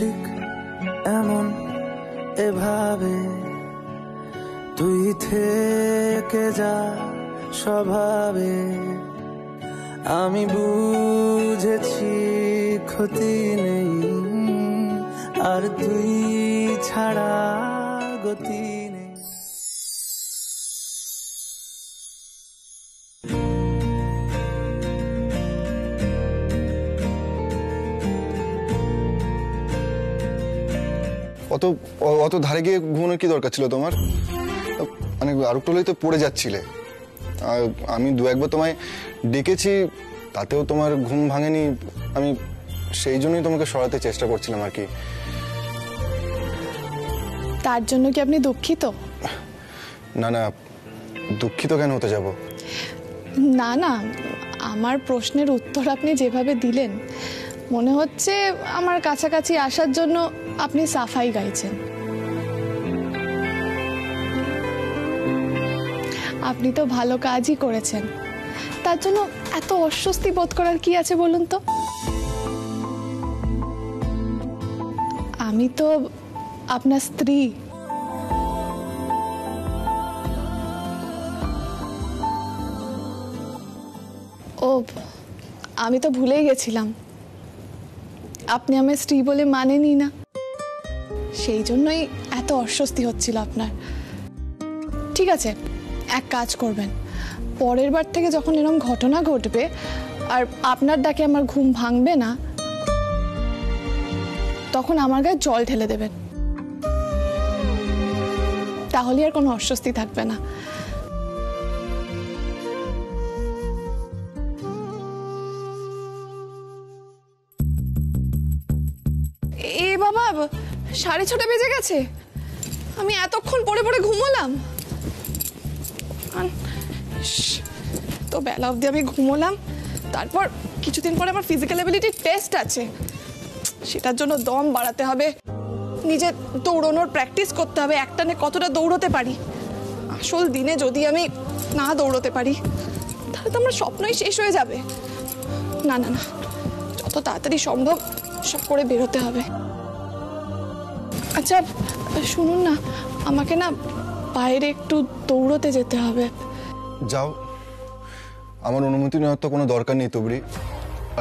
ঠিক এমন এভাবে তুই থেকে যা স্বভাবে, আমি বুঝেছি ক্ষতি নেই আর তুই ছাড়া গতি নেই। অত অত ধারে গিয়ে ঘুমানোর কি দরকার ছিল তোমার? মানে আরুকটলেই তো পড়ে যাচ্ছিলে। আমি দু একবার তোমায় ডেকেছি, তাতেও তোমার ঘুম ভাঙেনি। আমি সেই জন্যই তোমাকে সরাতে চেষ্টা করছিলাম আর কি। তার জন্য কি আপনি দুঃখিত? না না, দুঃখিত কেন হতে যাব? না না, আমার প্রশ্নের উত্তর আপনি যেভাবে দিলেন মনে হচ্ছে আমার কাছাকাছি আসার জন্য আপনি সাফাই গাইছেন। আপনি তো ভালো কাজই করেছেন, তার জন্য এত অস্বস্তি বোধ করার কি আছে বলুন তো? আমি তো আপনার স্ত্রী। ও, আমি তো ভুলেই গেছিলাম, আপনি আমার স্ত্রী বলে মানেনি না, সেই জন্যই এত অস্বস্তি হচ্ছিল আপনার। ঠিক আছে, এক কাজ করবেন, পরের বার থেকে যখন এরকম ঘটনা ঘটবে আর আপনার ডাকে আমার ঘুম ভাঙবে না, তখন আমার গায়ে জল ঢেলে দেবেন, তাহলে আর কোনো অস্বস্তি থাকবে না। এ বাবা, 6:30 বেজে গেছে, আমি এতক্ষণ পড়ে পড়ে ঘুমোলাম। তো বেলা অবধি আমি ঘুমোলাম, তারপর কিছুদিন পরে আমার ফিজিক্যাল এবিলিটির টেস্ট আছে, সেটার জন্য দম বাড়াতে হবে, নিজে দৌড়ানোর প্র্যাকটিস করতে হবে, একটানে কতটা দৌড়তে পারি। আসল দিনে যদি আমি না দৌড়তে পারি তাহলে তো আমার স্বপ্নই শেষ হয়ে যাবে। না না না, যত তাড়াতাড়ি সম্ভব সব করে বেরোতে হবে। আচ্ছা শুনুন না, আমাকে না বাইরে একটু দৌড়তে যেতে হবে। যাও, আমার অনুমতি নেওয়ার তো কোনো দরকার নেই তুবড়ি।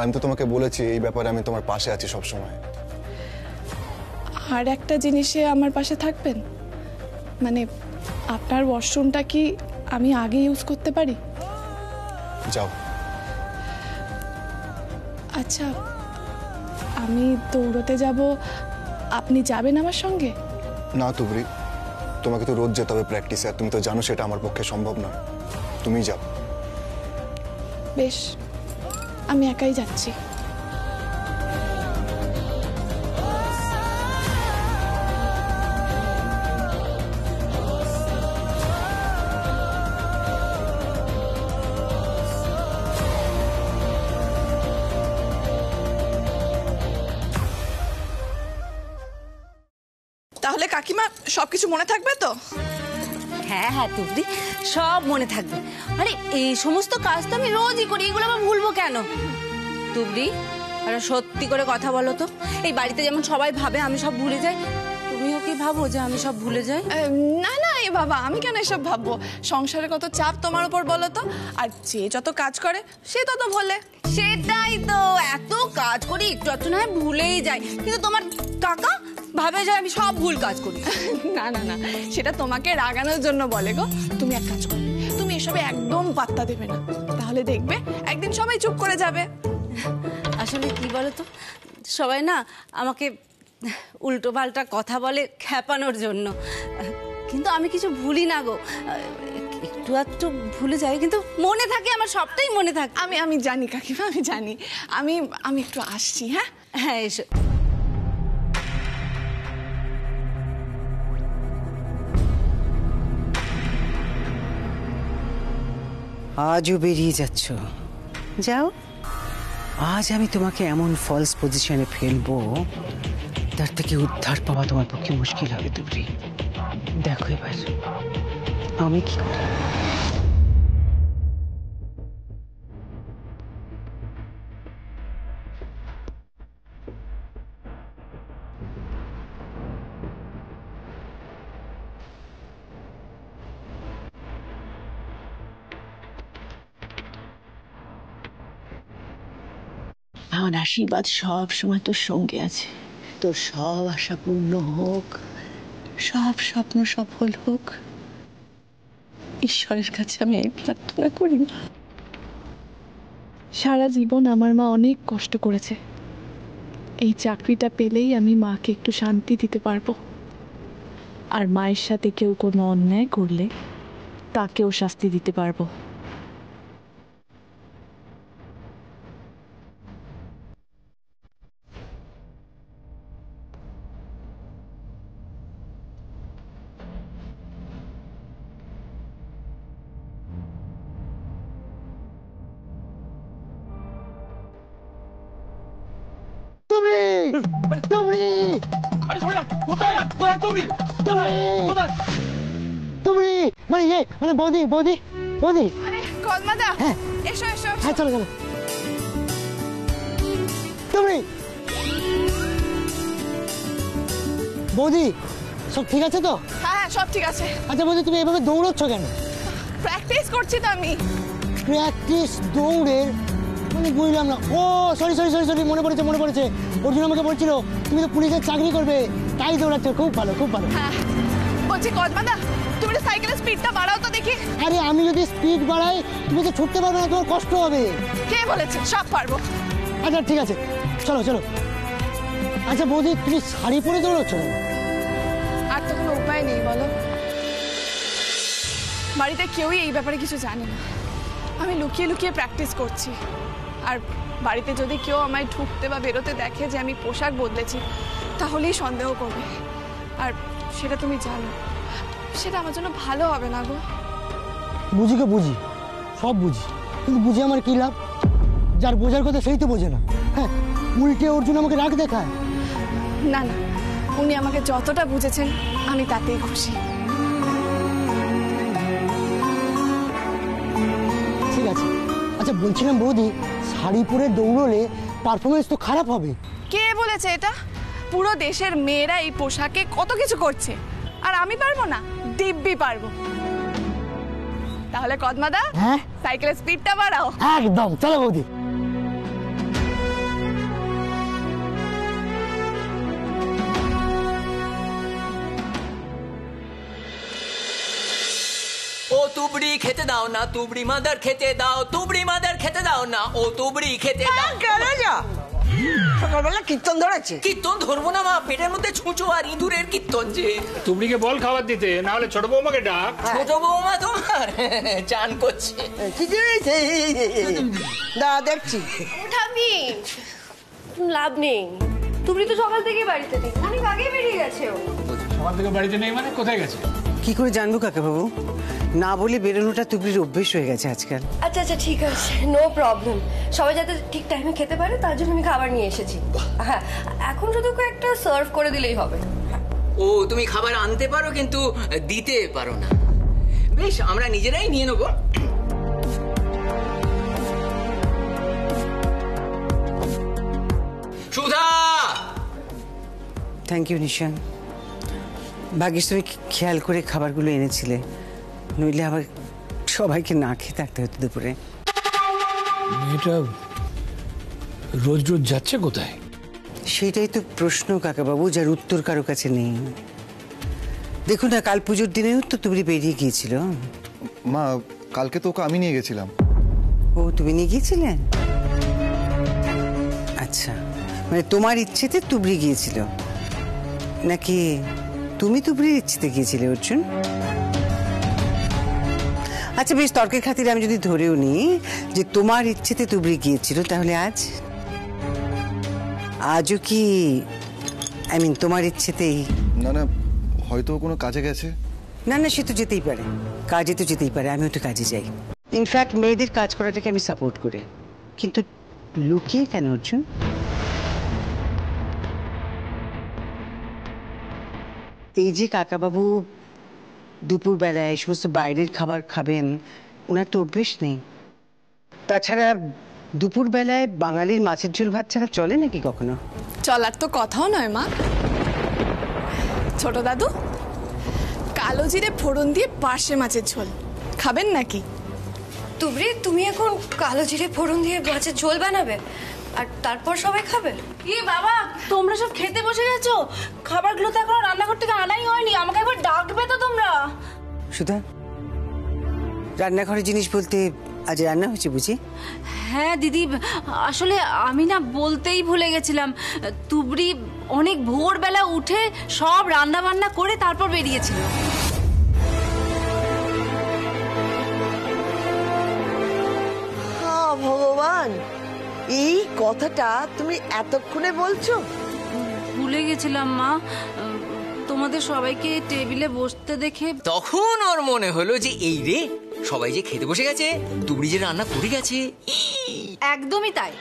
আমি তো তোমাকে বলেছি এই ব্যাপারে আমি তোমার পাশে আছি সব সময়। আর একটা জিনিসে আমার পাশে থাকবেন, মানে আপনার ওয়াশরুমটা কি আমি আগে ইউজ করতে পারি? যাও। আচ্ছা, আমি দৌড়তে যাব, আপনি যাবেন আমার সঙ্গে? না তুবড়ি, তোমাকে তো রোজ যেতে হবে প্র্যাকটিসে, আর তুমি তো জানো সেটা আমার পক্ষে সম্ভব নয়। তুমি যাও। বেশ, আমি একাই যাচ্ছি। তাহলে কাকিমা সবকিছু মনে থাকবে তো? হ্যাঁ হ্যাঁ তুবড়ি, সব মনে থাকবে। আরে এই সমস্ত কাজ তো আমি রোজই করি, এগুলো আবার ভুলবো কেন? তুবড়ি, আরে সত্যি করে কথা বলো তো, এই বাড়িতে যেমন সবাই ভাবে আমি সব ভুলে যাই, তুমিও কি ভাবো যে আমি সব ভুলে যাই? না না এ বাবা, আমি কেন এসব ভাববো? সংসারে কত চাপ তোমার উপর বলো তো, আর যে যত কাজ করে সে তত ভোলে। সেটাই তো, এত কাজ করি একটু একটু না ভুলেই যাই, কিন্তু তোমার কাকা ভাবে যে আমি সব ভুল কাজ করি। না না না, সেটা তোমাকে রাগানোর জন্য বলে গো। তুমি এক কাজ করবে, তুমি এসবে একদম পাত্তা দেবে না, তাহলে দেখবে একদিন সবাই চুপ করে যাবে। আসলে কি বলতো, সবাই না আমাকে উল্টো পাল্টা কথা বলে খেপানোর জন্য, কিন্তু আমি কিছু ভুলি না গো, একটু একটু ভুলে যাই, কিন্তু মনে থাকে, আমার সবটাই মনে থাকে। আমি জানি কাকিমা, আমি জানি। আমি একটু আসছি। হ্যাঁ হ্যাঁ, এসো। আজও বেরিয়ে যাচ্ছ? যাও, আজ আমি তোমাকে এমন ফলস পজিশনে ফেলবো তার থেকে উদ্ধার পাওয়া তোমার পক্ষে মুশকিল হবে তুবড়ি। দেখো এবার আমি কি করি। আমার আশীর্বাদ সব সময় তোর সঙ্গে আছে। তোর সব আশা পূর্ণ হোক, সব স্বপ্ন সফল হোক, ঈশ্বরের কাছে আমি এই প্রার্থনা করি। সারা জীবন আমার মা অনেক কষ্ট করেছে, এই চাকরিটা পেলেই আমি মাকে একটু শান্তি দিতে পারবো। আর মায়ের সাথে কেউ কোনো অন্যায় করলে তাকেও শাস্তি দিতে পারবো। বৌদি বৌদি বৌদি, কলমাদা, হ্যাঁ এসো এসো। হ্যাঁ চলো চলো। তুমি বৌদি, সব ঠিক আছে তো? হ্যাঁ হ্যাঁ, সব ঠিক আছে। আচ্ছা বৌদি, তুমি এভাবে দৌড়চ্ছ কেন? প্র্যাকটিস করছি তো আমি। প্র্যাকটিস দৌড়ের মানে বুঝলাম না। ও সরি সরি সরি সরি, মনে পড়েছে মনে পড়েছে। অর্জুন আমাকে বলছিল তুমি তো পুলিশের চাকরি করবে, তাই দৌড়াচ্ছ। খুব ভালো খুব ভালো। হ্যাঁ বলছি কলমাদা, তুমি সাইকেলের স্পিডটা বাড়াও তো দেখি। আরে আমি যদি স্পিড বাড়াই তুমি তো ছুটতে পারবে না, তোমার কষ্ট হবে। কে বলেছে? সব পারবো। আচ্ছা ঠিক আছে, চলো চলো। আচ্ছা বৌদি, তুমি শাড়ি পরে দৌড়াচ্ছ? আর তো কোনো উপায় নেই বলো। বাড়িতে কেউই এই ব্যাপারে কিছু জানে না। আমি লুকিয়ে লুকিয়ে প্র্যাকটিস করছি। আর বাড়িতে যদি কেউ আমায় ঢুকতে বা বেরোতে দেখে যে আমি পোশাক বদলেছি, তাহলেই সন্দেহ করবে। আর সেটা তুমি জানো, সেটা আমার জন্য ভালো হবে না গো। বুঝি গো বুঝি, সব বুঝি, কিন্তু বুঝে আমার কি লাভ? যার বোঝার কথা সেই তো বোঝে না। হ্যাঁ, উল্টে অর্জুন আমাকে রাগ দেখায়। না না, উনি আমাকে যতটা বুঝেছেন আমি তাতেই খুশি। ঠিক আছে। আচ্ছা বলছিলাম বৌদি, শাড়ি পরে দৌড়লে পারফরমেন্স তো খারাপ হবে। কে বলেছে এটা? পুরো দেশের মেয়েরা এই পোশাকে কত কিছু করছে, আর আমি পারবো না? দিব্যি পারবো। তাহলে কদমাদা, হ্যাঁ সাইকেলের স্পিডটা বাড়াও। একদম, চলো বৌদি। ও তুবড়ি খেতে দাও না, তুবড়ি মাদার খেতে দাও, তুবড়ি মাদার খেতে দাও না, ও তুবড়ি খেতে দাও। সকালবেলা কীর্তন ধরেছে। কীর্তন ধরবো না মা, পেটের মধ্যে ছুঁচো আর ইঁদুরের কীর্তন যে। তুবড়িকে বল খাবার দিতে, না হলে ছোট বৌমাকে ডাক। ছোট বৌমা তোমার চান করছে। কি দা দেখছি উঠাবি, লাভ নেই। তুমি তো সকাল থেকে বাড়িতে নেই, অনেক আগে বেরিয়ে গেছে ও। সকাল থেকে বাড়িতে নেই মানে কোথায় গেছে? কি করে জানবো কাকা বাবু? না বলে বেরোনোটা তুবড়ির অভ্যেস হয়ে গেছে আজকাল। আচ্ছা আচ্ছা ঠিক আছে, নো প্রবলেম। সবাই যাতে ঠিক টাইমে খেতে পারে তার জন্য আমি খাবার নিয়ে এসেছি। হ্যাঁ, এখন শুধু একটা সার্ভ করে দিলেই হবে। ও তুমি খাবার আনতে পারো কিন্তু দিতে পারো না। বেশ, আমরা নিজেরাই নিয়ে নেবো। সুধা! থ্যাংক ইউ নিশান। ভাগ্যিস তুমি খেয়াল করে খাবারগুলো এনেছিলে, নইলে আবার সবাইকে না খেয়ে থাকতে হতো দুপুরে। মেয়েটা রোজ রোজ যাচ্ছে কোথায়? সেটাই তো প্রশ্ন কাকাবাবু, যার উত্তর কারো কাছে নেই। দেখুন না, কাল পুজোর দিনেও তো তুবড়ি বেরিয়ে গিয়েছিল। মা, কালকে তো ওকে আমি নিয়ে গেছিলাম। ও, তুমি নিয়ে গিয়েছিলে? আচ্ছা, মানে তোমার ইচ্ছেতে তুবড়ি গিয়েছিল, নাকি তুমি তুবড়ির ইচ্ছেতে গিয়েছিলে অর্জুন? আচ্ছা বেশ, তর্কের খাতিরে আমি যদি ধরেও নিই যে তোমার ইচ্ছেতে তুবড়ি গিয়েছিল, তাহলে আজও কি তোমার ইচ্ছেতেই? না না, হয়তো কোনো কাজে গেছে। না না, সে তো যেতেই পারে, কাজে তো যেতেই পারে, আমিও তো কাজে যাই। ইনফ্যাক্ট মেয়েদের কাজ করাটাকে আমি সাপোর্ট করি, কিন্তু লুকিয়ে কেন অর্জুন? এই যে কাকাবাবু দুপুরবেলায় সমস্ত বাইরের খাবার খাবেন, ওনার তো অভ্যেস নেই। তাছাড়া দুপুরবেলায় বাঙালির মাছের ঝোল ভাত ছাড়া চলে নাকি কখনো? চলার তো কথাও নয় মা। ছোট দাদু, কালো জিরে ফোড়ন দিয়ে পার্শে মাছের ঝোল খাবেন নাকি? তুবড়ি, তুমি এখন কালো জিরে ফোড়ন দিয়ে মাছের ঝোল বানাবে? আর তারপর সবাই খাবে। কি বাবা, তোমরা সব খেতে বসে গেছো? খাবারগুলো তো এখন রান্নাঘর থেকে আনাই হয়নি, আমাকে একবার ডাকবে তো তোমরা। সুধা, রান্নাঘরের জিনিস বলতে আজ রান্না হয়েছে বুঝি? হ্যাঁ দিদি, আসলে আমি না বলতেই ভুলে গেছিলাম। তুবড়ি অনেক ভোরবেলা উঠে সব রান্না বান্না করে তারপর বেরিয়েছিল। ভগবান, এই কথাটা তুমি এতক্ষণে বলছো? ভুলে গেছিলাম মা, তোমাদের সবাইকে টেবিলে বসতে দেখে। তখন ওর মনে হলো যে এই রে, সবাই যে খেতে বসে গেছে, তুবড়ি যে রান্না করে গেছে। একদমই তাই,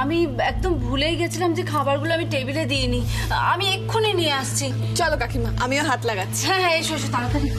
আমি একদম ভুলেই গেছিলাম যে খাবারগুলো আমি টেবিলে দিইনি। আমি এক্ষুনি নিয়ে আসছি। চলো কাকিমা, আমিও হাত লাগাচ্ছি। হ্যাঁ হ্যাঁ, এসো এসো তাড়াতাড়ি।